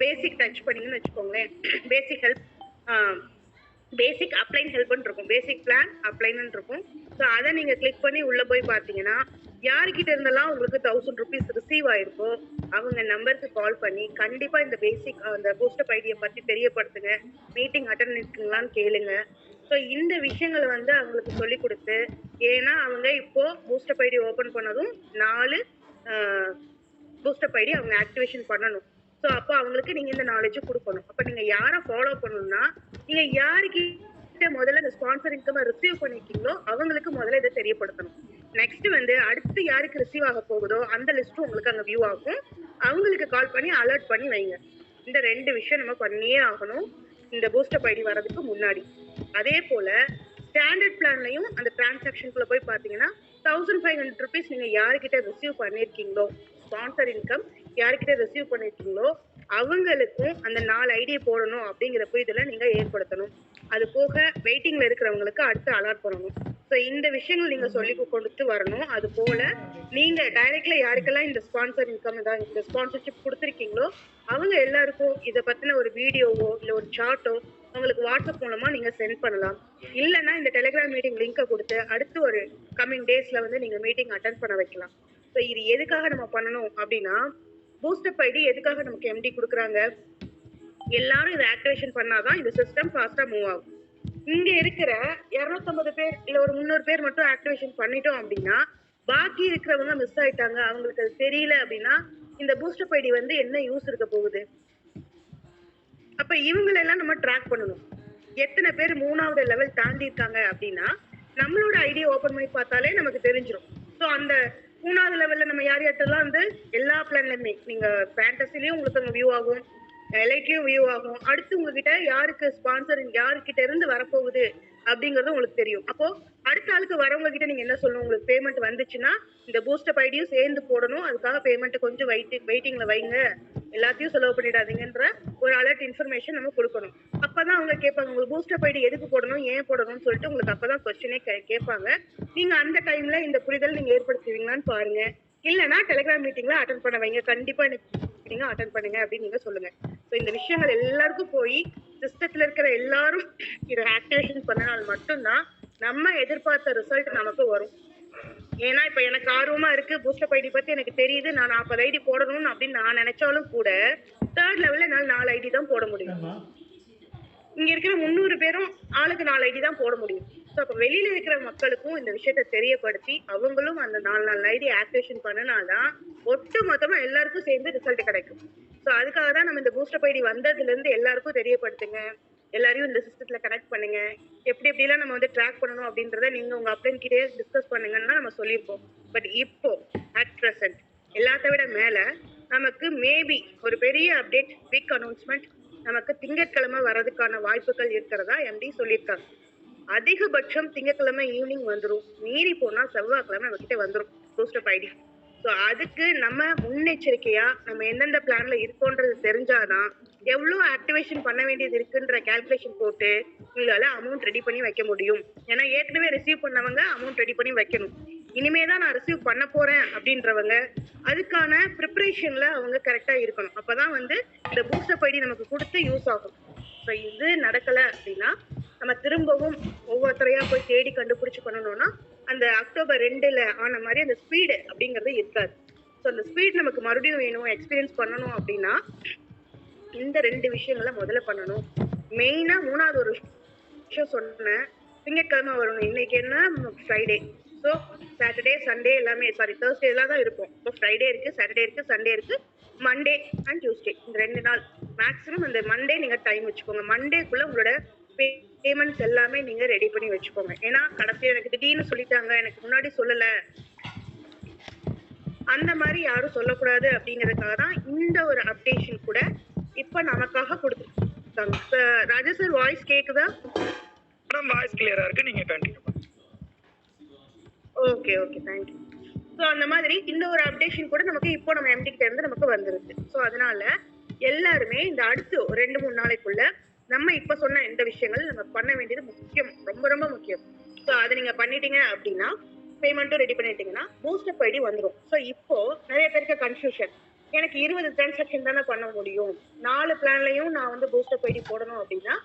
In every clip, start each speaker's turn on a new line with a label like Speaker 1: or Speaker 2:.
Speaker 1: பேசிக் touch பண்ணீங்கன்னு வச்சுக்கோங்களேன். பேசிக் help, பேசிக் அப்ளைன் ஹெல்ப்னு இருக்கும், பேசிக் பிளான் அப்ளைன்னு இருக்கும். ஸோ அதை நீங்க கிளிக் பண்ணி உள்ள போய் பார்த்தீங்கன்னா யாருக்கிட்ட இருந்தெல்லாம் உங்களுக்கு 1000 rupees ரிசீவ் ஆயிருக்கோ அவங்க நம்பருக்கு கால் பண்ணி கண்டிப்பா இந்த பேசிக் அந்த பூஸ்டப் ஐடியை பத்தி தெரியப்படுத்துங்க, மீட்டிங் அட்டன் இருக்குங்களான்னு கேளுங்க. ஸோ இந்த விஷயங்களை வந்து அவங்களுக்கு சொல்லி கொடுத்து, ஏன்னா அவங்க இப்போ பூஸ்டப் ஐடி ஓபன் பண்ணதும் 4 பூஸ்டப் ஐடி அவங்க ஆக்டிவேஷன் பண்ணணும். ஸோ அப்போ அவங்களுக்கு நீங்க இந்த நாலேஜ் கொடுக்கணும். அப்ப நீங்க யாரை ஃபாலோ பண்ணணும்னா, நீங்க யாருக்கு முதல்ல இந்த ஸ்பான்சர் இன்கம் ரிசீவ் பண்ணிருக்கீங்களோ அவங்களுக்கு முதல்ல இதை தெரியப்படுத்தணும். நெக்ஸ்ட் வந்து அடுத்து யாருக்கு ரிசீவ் ஆக போகுதோ அந்த லிஸ்ட்டும் உங்களுக்கு அங்க வியூ ஆகும். அவங்களுக்கு கால் பண்ணி அலர்ட் பண்ணி வைங்க. இந்த 2 விஷயம் நம்ம பண்ணியே ஆகணும் இந்த பூஸ்டப் ஐடி வர்றதுக்கு முன்னாடி. அதே போல ஸ்டாண்டர்ட் பிளான்லயும் அந்த டிரான்சாக்ஷனுக்குள்ள போய் பாத்தீங்கன்னா 1500 rupees நீங்க யாருக்கிட்ட ரிசீவ் பண்ணிருக்கீங்களோ, ஸ்பான்சர் இன்கம் யாருக்கிட்ட ரிசீவ் பண்ணிருக்கீங்களோ அவங்களுக்கும் அந்த 4 ஐடியை போடணும் அப்படிங்கிற புரிதலை நீங்க ஏற்படுத்தணும். அது போக வெயிட்டிங்ல இருக்கிறவங்களுக்கு அடுத்து அலாட் பண்ணணும். ஸோ இந்த விஷயங்கள் நீங்க சொல்லி கொடுத்து வரணும். அது போல நீங்க டைரக்ட்ல யாருக்கெல்லாம் இந்த ஸ்பான்சர் இன்கம் இந்த ஸ்பான்சர்ஷிப் கொடுத்துருக்கீங்களோ அவங்க எல்லாருக்கும் இதை பத்தின ஒரு வீடியோவோ இல்ல ஒரு சார்ட்டோ உங்களுக்கு வாட்ஸ்அப் மூலமா நீங்க சென்ட் பண்ணலாம். இல்லைன்னா இந்த டெலிகிராம் மீட்டிங் லிங்கை கொடுத்து அடுத்து ஒரு கம்மிங் டேஸ்ல வந்து நீங்க மீட்டிங் அட்டன் பண்ண வைக்கலாம். ஸோ இது எதுக்காக நம்ம பண்ணணும் அப்படின்னா, பூஸ்டப் ஐடி எதுக்காக நமக்கு எம்டி கொடுக்குறாங்க, எல்லாரும் இதை ஆக்டிவேஷன் பண்ணாதான் இந்த சிஸ்டம் ஃபாஸ்டா மூவ் ஆகும். இங்க இருக்கிற 250 பேர் இல்ல ஒரு 300 பேர் மட்டும் ஆக்டிவேஷன் பண்ணிட்டோம் அப்படின்னா பாக்கி இருக்கிறவங்க மிஸ் ஆயிட்டாங்க, அவங்களுக்கு அது தெரியல அப்படின்னா இந்த பூஸ்டப் ஐடி வந்து என்ன யூஸ் இருக்க போகுது? அப்ப இவங்களெல்லாம் நம்ம ட்ராக் பண்ணணும். எத்தனை பேர் 3வது லெவல் தாண்டி இருக்காங்க அப்படின்னா நம்மளோட ஐடியா ஓபன் பண்ணி பார்த்தாலே நமக்கு தெரிஞ்சிடும். ஸோ அந்த 3வது லெவல்ல நம்ம யார் யார்ட்டெல்லாம் வந்து எல்லா பிளான்லயுமே நீங்க ஃபேண்டசிலயும் உங்களுக்கு அங்க வியூ ஆகும், எலைட்லயும் வியூ ஆகும். அடுத்து உங்ககிட்ட யாருக்கு ஸ்பான்சர் யாருக்கிட்ட இருந்து வரப்போகுது அப்படிங்கறது உங்களுக்கு தெரியும். அப்போ அடுத்த ஆளுக்கு வரவங்க கிட்ட நீங்க என்ன சொல்லணும், உங்களுக்கு பேமெண்ட் வந்துச்சுன்னா இந்த பூஸ்டப் ஐடியும் சேர்ந்து போடணும், அதுக்காக பேமெண்ட் கொஞ்சம் வெயிட்டிங்ல வைங்க, எல்லாத்தையும் செலவு பண்ணிடாதீங்கன்ற ஒரு அலர்ட் இன்ஃபர்மேஷன் நம்ம கொடுக்கணும். அப்பதான் அவங்க கேட்பாங்க உங்களுக்கு பூஸ்டப் ஐடி எதுக்கு போடணும், ஏன் போடணும்னு சொல்லிட்டு உங்களுக்கு அப்பதான் கொஸ்டினே கேட்பாங்க. நீங்க அந்த டைம்ல இந்த புரிதல் நீங்க ஏற்படுத்துவீங்களான்னு பாருங்க. இல்லைன்னா டெலிகிராம் மீட்டிங்ல அட்டன் பண்ண வைங்க, கண்டிப்பா நீங்க அட்டன் பண்ணுங்க அப்படின்னு நீங்க சொல்லுங்க. ஸோ இந்த விஷயங்கள் எல்லாருக்கும் போய் சிஸ்டத்துல இருக்கிற எல்லாரும் இதை ஆக்டிவேஷன் பண்ணனால் மட்டும்தான் நம்ம எதிர்பார்த்த ரிசல்ட் நமக்கு வரும். ஏன்னா இப்ப எனக்கு ஆர்வமா இருக்கு, பூஸ்டப் ஐடி பத்தி எனக்கு தெரியுது, நான் 40 ஐடி போடணும்னு அப்படின்னு நான் நினைச்சாலும் கூட 3rd லெவல்ல என்னால 4 ஐடி தான் போட முடியும். இங்க இருக்கிற 300 பேரும் ஆளுக்கு 4 ஐடி தான் போட முடியும். ஸோ அப்ப வெளியில இருக்கிற மக்களுக்கும் இந்த விஷயத்த தெரியப்படுத்தி அவங்களும் அந்த 4 ஐடி ஆக்டிவேஷன் பண்ணனாதான் ஒட்டு மொத்தமா எல்லாருக்கும் சேர்ந்து ரிசல்ட் கிடைக்கும். ஸோ அதுக்காக தான் நம்ம இந்த பூஸ்டப் ஐடி வந்ததுல இருந்து எல்லாருக்கும் தெரியப்படுத்துங்க, எல்லாரையும் இந்த சிஸ்டத்துல கனெக்ட் பண்ணுங்க, எப்படி எப்படிலாம் நம்ம வந்து ட்ராக் பண்ணணும் அப்படின்றத நீங்க உங்க அப்ளைன் கிட்டே டிஸ்கஸ் பண்ணுங்கன்னா நம்ம சொல்லியிருப்போம். பட் இப்போ அட் ப்ரெசென்ட் எல்லாத்த விட மேல நமக்கு மேபி ஒரு பெரிய அப்டேட், பிக் அனௌன்ஸ்மெண்ட் நமக்கு திங்கட்கிழமை வர்றதுக்கான வாய்ப்புகள் இருக்கிறதா எம்டி சொல்லியிருக்காங்க. அதிகபட்சம் திங்கட்கிழமை ஈவினிங் வந்துடும், மீறி போனா செவ்வாய்க்கிழமை நம்ம கிட்ட வந்துடும் பூஸ்டப் ஐடி. ஸோ அதுக்கு நம்ம முன்னெச்சரிக்கையா நம்ம எந்தெந்த பிளான்ல இருக்கோன்றது தெரிஞ்சாதான் எவ்வளவு ஆக்டிவேஷன் பண்ண வேண்டியது இருக்குன்ற கால்குலேஷன் போட்டு உங்களால அமௌண்ட் ரெடி பண்ணி வைக்க முடியும். ஏன்னா ஏற்கனவே ரிசீவ் பண்ணவங்க அமௌண்ட் ரெடி பண்ணி வைக்கணும், இனிமேதான் நான் ரிசீவ் பண்ண போறேன் அப்படின்றவங்க அதுக்கான ப்ரிப்பரேஷன்ல அவங்க கரெக்டா இருக்கணும். அப்பதான் வந்து இந்த பூஸ்டப் ஐடி நமக்கு கொடுத்து யூஸ் ஆகும். ஸோ இது நடக்கல அப்படின்னா நம்ம திரும்பவும் ஒவ்வொருத்தரையா போய் தேடி கண்டுபிடிச்சு பண்ணணும்னா அந்த அக்டோபர் 2ல ஆன மாதிரி அந்த ஸ்பீடு அப்படிங்கிறது இருக்காது. ஸோ அந்த ஸ்பீட் நமக்கு மறுபடியும் வேணும், எக்ஸ்பீரியன்ஸ் பண்ணணும் அப்படின்னா இந்த 2 விஷயங்களை முதல்ல பண்ணணும். மெயினா 3வது ஒரு விஷயம் சொன்னேன், திங்கட்கிழமை வரணும். இன்னைக்கு என்ன ஃப்ரைடே, ஸோ சாட்டர்டே சண்டே எல்லாமே தேர்ஸ்டே எல்லாம் தான் இருக்கும். இப்போ ஃப்ரைடே இருக்கு, சாட்டர்டே இருக்கு, சண்டே இருக்கு, மண்டே அண்ட் டியூஸ்டே, இந்த 2 நாள் மேக்ஸிமம். அந்த மண்டே நீங்க டைம் வச்சுக்கோங்க, மண்டேக்குள்ள உங்களோட பேமெண்ட்ஸ் எல்லாமே நீங்க ரெடி பண்ணி வச்சுக்கோங்க. ஏன்னா கடைசியா எனக்கு திடீர்னு சொல்லிட்டாங்க, எனக்கு முன்னாடி சொல்லல, அந்த மாதிரி யாரும் சொல்லக்கூடாது அப்படிங்கிறதுக்காக தான் இந்த ஒரு அப்டேஷன் கூட இப்ப நமக்காக கொடுத்துருக்காங்க. ராஜா சார் வாய்ஸ் கேக்குதா?
Speaker 2: வாய்ஸ் கிளியரா இருக்கு, நீங்க கண்டினியூ பண்ணுங்க.
Speaker 1: Okay okay, thank you. ஸோ அந்த மாதிரி இந்த ஒரு அப்டேஷன் கூட நமக்கு இப்போ நம்ம எம்டி கிட்ட இருந்து நமக்கு வந்துருக்கு. ஸோ அதனால எல்லாருமே இந்த அடுத்து 2-3 நாளைக்குள்ள நம்ம இப்ப சொன்ன இந்த விஷயங்கள் நம்ம பண்ண வேண்டியது முக்கியம், ரொம்ப ரொம்ப முக்கியம். ஸோ அதை நீங்க பண்ணிட்டீங்க அப்படின்னா பேமெண்ட்டும் ரெடி பண்ணிட்டீங்கன்னா பூஸ்டப் ஐடி வந்துடும். ஸோ இப்போ நிறைய பேருக்கு கன்ஃபியூஷன், எனக்கு 20 டிரான்சாக்ஷன் தானே பண்ண முடியும். 4 பிளான்லயும் நான் வந்து பூஸ்டப் ஐடி போடணும் அப்படின்னா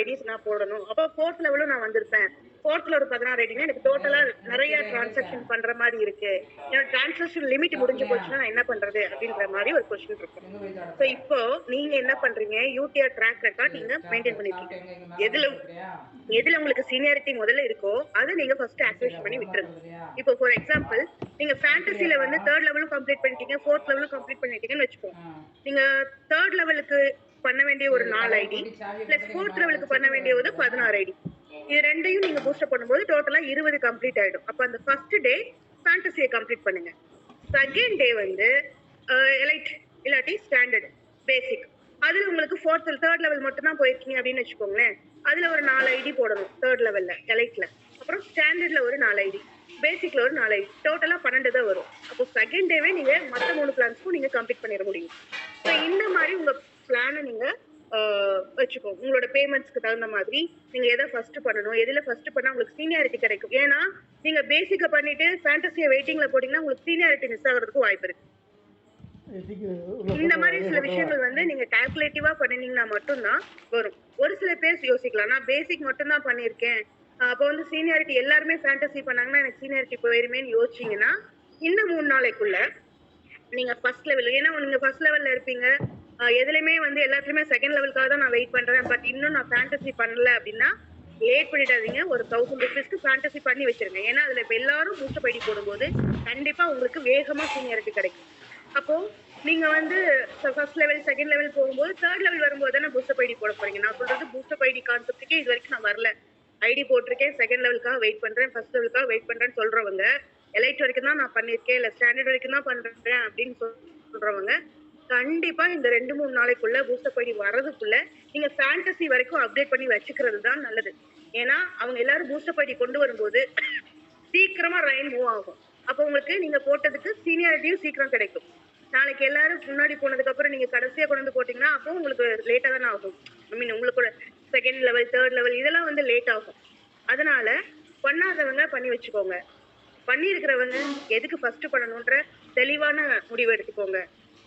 Speaker 1: ஐடிஸ் நான் போடணும். அப்போ 4th லெவலும் நான் வந்திருப்பேன். 4th ஒரு 16 ஐடினா எனக்கு டோட்டலா நிறைய டிரான்சாக்ஷன் பண்ற மாதிரி இருக்கு. என்னோட டிரான்சாக்ஷன் லிமிட் முடிஞ்சு போச்சுன்னா நான் என்ன பண்றது அப்படின்ற மாதிரி ஒரு கொஸ்டின் இருக்கும். ஸோ இப்போ நீங்க என்ன பண்றீங்க, யூடிஆர் ட்ராக் ரெக்கார்ட் நீங்க மெயின்டைன் பண்ணிட்டு இருக்கீங்க. எதுல உங்களுக்கு சீனியாரிட்டி முதல்ல இருக்கோ அதை நீங்க ஃபர்ஸ்ட் ஆக்டிவேஷன் பண்ணி விட்டுருங்க. இப்போ ஃபார் எக்ஸாம்பிள் நீங்க ஃபேண்டசில வந்து 3rd லெவலும் கம்ப்ளீட் பண்ணிட்டீங்க, 4th லெவலும் கம்ப்ளீட் பண்ணிட்டீங்கன்னு வச்சுக்கோங்க. நீங்க 3rd லெவலுக்கு பண்ண வேண்டிய ஒரு 4 ஐடி பிளஸ் 4th லெவலுக்கு பண்ண வேண்டிய ஒரு 16 ஐடி, இது ரெண்டையும் நீங்க பூஸ்டப் பண்ணும்போது டோட்டலா 20 கம்ப்ளீட் ஆயிடும். அப்ப அந்த ஃபர்ஸ்ட் டே ஃபேண்டசியை கம்ப்ளீட் பண்ணுங்க. செகண்ட் டே வந்து எலைட் இல்லாட்டி ஸ்டாண்டர்ட் பேசிக், அதுல உங்களுக்கு 3rd லெவல் மட்டும் தான் போயிருக்கீங்க அப்படின்னு வச்சுக்கோங்களேன். அதுல ஒரு 4 ஐடி போடணும் 3rd லெவல்ல எலைட்ல. அப்புறம் ஸ்டாண்டர்ட்ல ஒரு 4 ஐடி, பேசிக்ல ஒரு 4 ஐடி, டோட்டலா 12 தான் வரும். அப்போ செகண்ட் டேவே நீங்க மற்ற 3 பிளான்ஸ்க்கும் நீங்க கம்ப்ளீட் பண்ணிட முடியும். ஸோ இந்த மாதிரி உங்க பிளானை நீங்க வச்சுக்கோங்க. உங்களோட பேமெண்ட்ஸ்க்கு தகுந்த மாதிரி நீங்க எதை ஃபர்ஸ்ட் பண்ணணும், எதுல ஃபர்ஸ்ட் பண்ணா உங்களுக்கு சீனியாரிட்டி கிடைக்கும். ஏன்னா நீங்க பேசிக்க பண்ணிட்டு ஃபேண்டசியை வெயிட்டிங்ல போட்டீங்கன்னா உங்களுக்கு சீனியாரிட்டி மிஸ் ஆகிறதுக்கு வாய்ப்பு இருக்கு. இந்த மாதிரி சில விஷயங்கள் வந்து நீங்க கால்குலேட்டிவா பண்ணினீங்கன்னா மட்டும்தான் வரும். ஒரு சில பேர் யோசிக்கலாம், நான் பேசிக் மட்டும் தான் பண்ணியிருக்கேன், அப்போ வந்து சீனியாரிட்டி எல்லாருமே ஃபேண்டசி பண்ணாங்கன்னா எனக்கு சீனியாரிட்டி போயிருமேன்னு யோசிச்சீங்கன்னா இன்னும் 3 நாளைக்குள்ள நீங்க ஃபர்ஸ்ட் லெவல், ஏன்னா நீங்க ஃபர்ஸ்ட் லெவல்ல இருப்பீங்க, எதுலையுமே வந்து எல்லாத்துலயுமே செகண்ட் லெவலுக்காக தான் நான் வெயிட் பண்றேன், பட் இன்னும் நான் ஃபேண்டசி பண்ணல அப்படின்னா லேட் பண்ணிடாதீங்க. ஒரு 1000 ருபீஸ்க்கு ஃபேண்டசி பண்ணி வச்சிருங்க. ஏன்னா அதுல இப்ப எல்லாரும் பூஸ்டப் ஐடி போடும்போது கண்டிப்பா உங்களுக்கு வேகமா சீனியாரிட்டி கிடைக்கும். அப்போ நீங்க வந்து ஃபர்ஸ்ட் லெவல் செகண்ட் லெவல் போகும்போது 3rd லெவல் வரும்போது தானே பூஸ்டப் ஐடி போட போறீங்க. நான் சொல்றது பூஸ்டப் ஐடி கான்செப்டுக்கே இது வரைக்கும் நான் வரல, ஐடி போட்டிருக்கேன், செகண்ட் லெவலுக்காக வெயிட் பண்றேன், ஃபர்ஸ்ட் லெவலுக்காக வெயிட் பண்றேன்னு சொல்றவங்க, எலைட் வரைக்கும் தான் நான் பண்ணிருக்கேன் இல்ல ஸ்டாண்டர்ட் வரைக்கும் தான் பண்றேன் அப்படின்னு சொல்றவங்க கண்டிப்பா இந்த 2-3 நாளைக்குள்ள பூஸ்டப் ஐடி வர்றதுக்குள்ள நீங்க ஃபேண்டசி வரைக்கும் அப்டேட் பண்ணி வச்சுக்கிறது தான் நல்லது. ஏன்னா அவங்க எல்லாரும் பூஸ்டப் ஐடி கொண்டு வரும்போது சீக்கிரமா ரைன் மூவ் ஆகும். அப்போ உங்களுக்கு நீங்க போட்டதுக்கு சீனியாரிட்டியும் சீக்கிரம் கிடைக்கும். நாளைக்கு எல்லாரும் முன்னாடி போனதுக்கு அப்புறம் நீங்க கடைசியா கொண்டு வந்து போட்டீங்கன்னா அப்போ உங்களுக்கு லேட்டா தானே ஆகும். ஐ மீன் உங்களுக்கு செகண்ட் லெவல் 3rd லெவல் இதெல்லாம் வந்து லேட் ஆகும். அதனால பண்ணாதவங்க பண்ணி வச்சுக்கோங்க, பண்ணி இருக்கிறவங்க எதுக்கு ஃபர்ஸ்ட் பண்ணணும்ன்ற தெளிவான முடிவு எடுத்துக்கோங்க.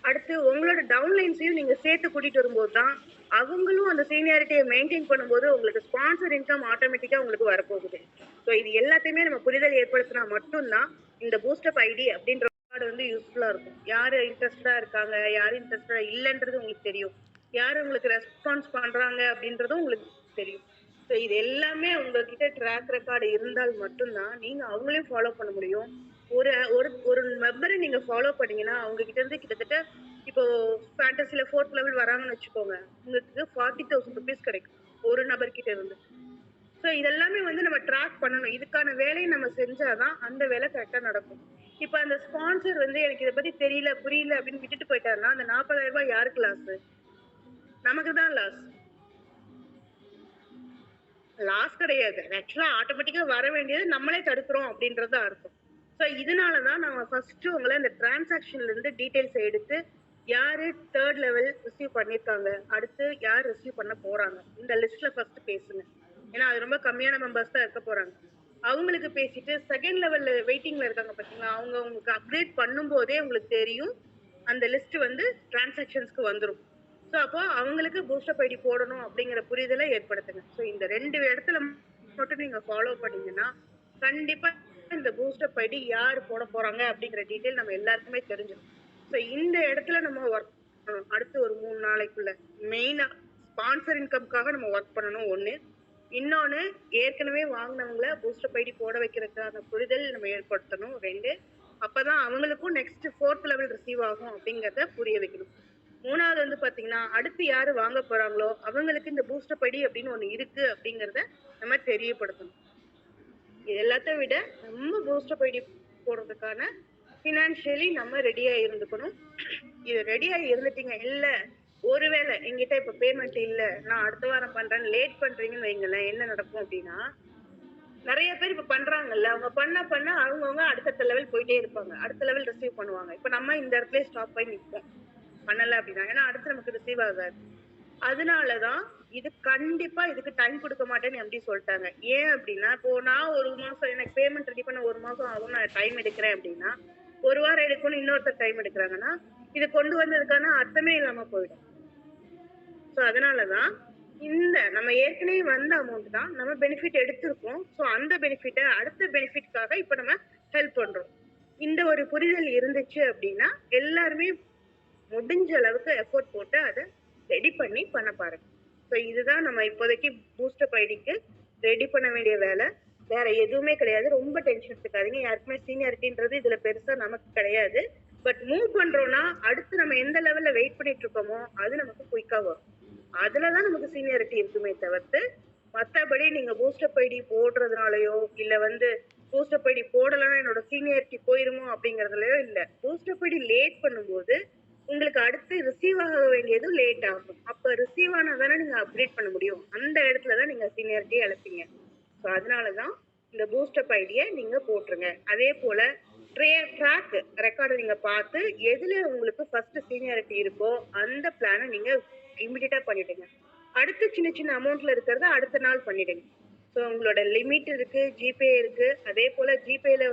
Speaker 1: அடுத்து உங்களோட டவுன்லைன்ஸையும் நீங்க சேர்த்து கூட்டிட்டு வரும்போது தான் அவங்களும் அந்த சீனியாரிட்டியை மெயின்டைன் பண்ணும்போது உங்களுக்கு ஸ்பான்சர் இன்கம் ஆட்டோமேட்டிக்கா உங்களுக்கு வரப்போகுது. ஸோ இது எல்லாத்தையுமே நம்ம புரிதல் ஏற்படுத்தினா மட்டும்தான் இந்த பூஸ்டப் ஐடி அப்படின்ற கார்டு வந்து யூஸ்ஃபுல்லா இருக்கும். யாரு இன்ட்ரெஸ்டடா இருக்காங்க, யாரு இன்ட்ரெஸ்டடா இல்லைன்றது உங்களுக்கு தெரியும், யாரு உங்களுக்கு ரெஸ்பான்ஸ் பண்றாங்க அப்படின்றதும் உங்களுக்கு தெரியும். ஸோ இது எல்லாமே உங்ககிட்ட ட்ராக் ரெக்கார்டு இருந்தால் மட்டும்தான் நீங்க அவங்களையும் ஃபாலோ பண்ண முடியும். ஒரு ஒரு ஒரு மெம்பரை நீங்க ஃபாலோ பண்ணீங்கன்னா அவங்க கிட்ட இருந்து கிட்டத்தட்ட இப்போ ஃபேண்டசில 4th லெவல் வராங்கன்னு வச்சுக்கோங்க, உங்களுக்கு 40,000 ருபீஸ் கிடைக்கும் ஒரு நபர்கிட்ட இருந்து. ஸோ இதெல்லாமே வந்து நம்ம ட்ராக் பண்ணணும். இதுக்கான வேலையை நம்ம செஞ்சாதான் அந்த வேலை கரெக்டா நடக்கும். இப்ப அந்த ஸ்பான்சர் வந்து எனக்கு இதை பத்தி தெரியல புரியல அப்படின்னு விட்டுட்டு போயிட்டாருன்னா அந்த 40,000 ரூபாய் யாருக்கு லாஸ்? நமக்கு தான் லாஸ். லாஸ் கிடையாது, ஆக்சுவலா ஆட்டோமேட்டிக்கா வர வேண்டியது நம்மளே தடுக்கிறோம் அப்படின்றது அர்த்தம். ஸோ இதனாலதான் நம்ம ஃபர்ஸ்ட் உங்களை இந்த டிரான்சாக்ஷன்ல இருந்து டீடைல்ஸ் எடுத்து யாரு 3rd லெவல் ரிசீவ் பண்ணிருக்காங்க, அடுத்து யார் ரிசீவ் பண்ண போறாங்க, இந்த லிஸ்ட்ல ஃபர்ஸ்ட் பேசுங்க. ஏன்னா அது ரொம்ப கம்மியான மெம்பர்ஸ் தான் இருக்க போறாங்க. அவங்களுக்கு பேசிட்டு செகண்ட் லெவல்ல வெயிட்டிங்ல இருக்காங்க பாத்தீங்களா, அவங்க உங்களுக்கு அப்டேட் பண்ணும் போதே உங்களுக்கு தெரியும் அந்த லிஸ்ட் வந்து டிரான்சாக்ஷன்ஸ்க்கு வந்துடும். ஸோ அப்போ அவங்களுக்கு பூஸ்டப் ஐடி போடணும் அப்படிங்கிற புரிதலை ஏற்படுத்துங்க. ஸோ இந்த 2 இடத்துல மட்டும் நீங்க ஃபாலோ பண்ணீங்கன்னா கண்டிப்பா இந்த பூஸ்டப் ஐடி யார் போட போறாங்க அப்படிங்கிற டீட்டெயில் நம்ம எல்லாருக்குமே தெரிஞ்சிடும். ஸோ இந்த இடத்துல நம்ம ஒர்க் பண்ணணும். அடுத்து ஒரு 3 நாளைக்குள்ள மெயினா ஸ்பான்சர் இன்கம்காக நம்ம ஒர்க் பண்ணணும் ஒண்ணு. இன்னொன்னு ஏற்கனவே வாங்கினவங்கள பூஸ்டப் ஐடி போட வைக்கிறதுக்கான புரிதல் நம்ம ஏற்படுத்தணும் 2. அப்பதான் அவங்களுக்கும் நெக்ஸ்ட் 4th லெவல் ரிசீவ் ஆகும் அப்படிங்கறத புரிய வைக்கணும். 3வது வந்து பாத்தீங்கன்னா அடுத்து யாரு வாங்க போறாங்களோ அவங்களுக்கு இந்த பூஸ்டப் ஐடி அப்படின்னு ஒண்ணு இருக்கு அப்படிங்கறத நம்ம தெரியப்படுத்தணும். இது எல்லாத்தையும் விட நம்ம பூஸ்டப் ஐடி போடுறதுக்கான ஃபினான்ஷியலி நம்ம ரெடியா இருந்துக்கணும். இது ரெடியா இருந்துட்டீங்க, இல்ல ஒருவேளை எங்கிட்ட இப்ப பேமெண்ட் இல்ல நான் அடுத்த வாரம் பண்றேன் லேட் பண்றீங்கன்னு வைங்களேன், என்ன நடக்கும் அப்படின்னா நிறைய பேர் இப்ப பண்றாங்கல்ல, அவங்க பண்ண அவங்கவுங்க அடுத்த லெவல் போயிட்டே இருப்பாங்க, அடுத்த லெவல் ரிசீவ் பண்ணுவாங்க. இப்ப நம்ம இந்த இடத்துல ஸ்டாப் பண்ணி நிற்போம் பண்ணல அப்படின்னா, ஏன்னா அடுத்து நமக்கு ரிசீவ் ஆகாது. அதனாலதான் இது கண்டிப்பா இதுக்கு டைம் கொடுக்க மாட்டேன்னு எப்படி சொல்லிட்டாங்க. ஏன் அப்படின்னா இப்போ நான் ஒரு மாசம் எனக்கு பேமெண்ட் ரெடி பண்ண 1 மாசம் ஆகும், நான் டைம் எடுக்கிறேன் அப்படின்னா 1 வாரம் எடுக்கணும் இன்னொருத்தர் டைம் எடுக்கிறாங்கன்னா இது கொண்டு வந்ததுக்கான அர்த்தமே இல்லாம போயிடும். ஸோ அதனாலதான் இந்த நம்ம ஏற்கனவே வந்த அமௌண்ட் தான் நம்ம பெனிஃபிட் எடுத்திருக்கோம். ஸோ அந்த பெனிஃபிட்டை அடுத்த பெனிஃபிட்காக இப்ப நம்ம ஹெல்ப் பண்றோம். இந்த ஒரு புரிதல் இருந்துச்சு அப்படின்னா எல்லாருமே முடிஞ்ச அளவுக்கு எஃபோர்ட் போட்டு அதை ரெடி பண்ண பாருங்க. ஸோ இதுதான் நம்ம இப்போதைக்கு பூஸ்டப் ஐடிக்கு ரெடி பண்ண வேண்டிய வேலை. வேற எதுவுமே கிடையாது. ரொம்ப டென்ஷன் எடுத்துக்காதீங்க. யாருக்குமே சீனியாரிட்டின்றது இதுல பெருசா நமக்கு கிடையாது. பட் மூவ் பண்றோம்னா அடுத்து நம்ம எந்த லெவல்ல வெயிட் பண்ணிட்டு இருக்கோமோ அது நமக்கு குயிக்கா வரும். அதுலதான் நமக்கு சீனியாரிட்டி இருக்குமே தவிர்த்து மத்தபடி நீங்க பூஸ்டப் ஐடி போடுறதுனாலயோ இல்ல பூஸ்டப் ஐடி போடலன்னா என்னோட சீனியாரிட்டி போயிருமோ அப்படிங்கறதுலயோ இல்ல. பூஸ்டப் ஐடி லேட் பண்ணும்போது உங்களுக்கு அடுத்து ரிசீவ் ஆக வேண்டியதும் லேட் ஆகும். அப்ப ரிசீவ் ஆனாதானே நீங்க அப்டேட் பண்ண முடியும். அந்த இடத்துலதான் நீங்க சீனியாரிட்டி இழப்பீங்க. ஸோ அதனாலதான் இந்த பூஸ்டப் ஐடியை நீங்க போட்டுருங்க. அதே போல ட்ராக் ரெக்கார்டு நீங்க பார்த்து எதுல உங்களுக்கு ஃபர்ஸ்ட் சீனியாரிட்டி இருக்கோ அந்த பிளானை நீங்க இமிடியேட்டா பண்ணிடுங்க. அடுத்து சின்ன சின்ன அமௌண்ட்ல இருக்கிறத அடுத்த நாள் பண்ணிடுங்க. ஸோ உங்களோட லிமிட் இருக்கு, ஜிபே இருக்கு. அதே போல ஜிபேல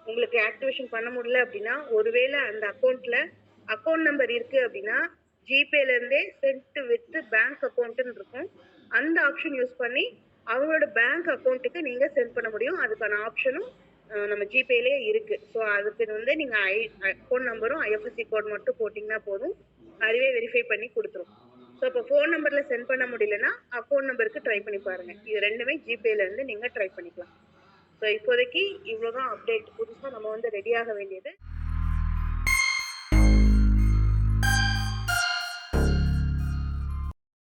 Speaker 1: உங்களுக்கு ஆக்டிவேஷன் பண்ண முடியல அப்படின்னா ஒருவேளை அந்த அக்கௌண்ட் நம்பர் இருக்கு அப்படின்னா ஜிபேல இருந்தே சென்ட் வித் பேங்க் அக்கௌண்ட்னு இருக்கும். அந்த ஆப்ஷன் யூஸ் பண்ணி அவங்களோட பேங்க் அக்கௌண்ட்டுக்கு நீங்க சென்ட் பண்ண முடியும். அதுக்கான ஆப்ஷனும் நம்ம ஜிபேலயே இருக்கு. ஸோ அதுக்கு நீங்க அக்கௌண்ட் நம்பரும் ஐஎஃப்எஸ்சி கோட் மட்டும் போட்டீங்கன்னா போதும், அதுவே வெரிஃபை பண்ணி கொடுத்துரும். ஸோ இப்போ ஃபோன் நம்பர்ல சென்ட் பண்ண முடியலன்னா அக்கௌண்ட் நம்பருக்கு ட்ரை பண்ணி பாருங்க. இது ரெண்டுமே ஜிபேல இருந்து நீங்க ட்ரை பண்ணிக்கலாம். ஸோ இப்போதைக்கு இவ்வளவுதான் அப்டேட். புதுசா நம்ம ரெடி ஆக வேண்டியது.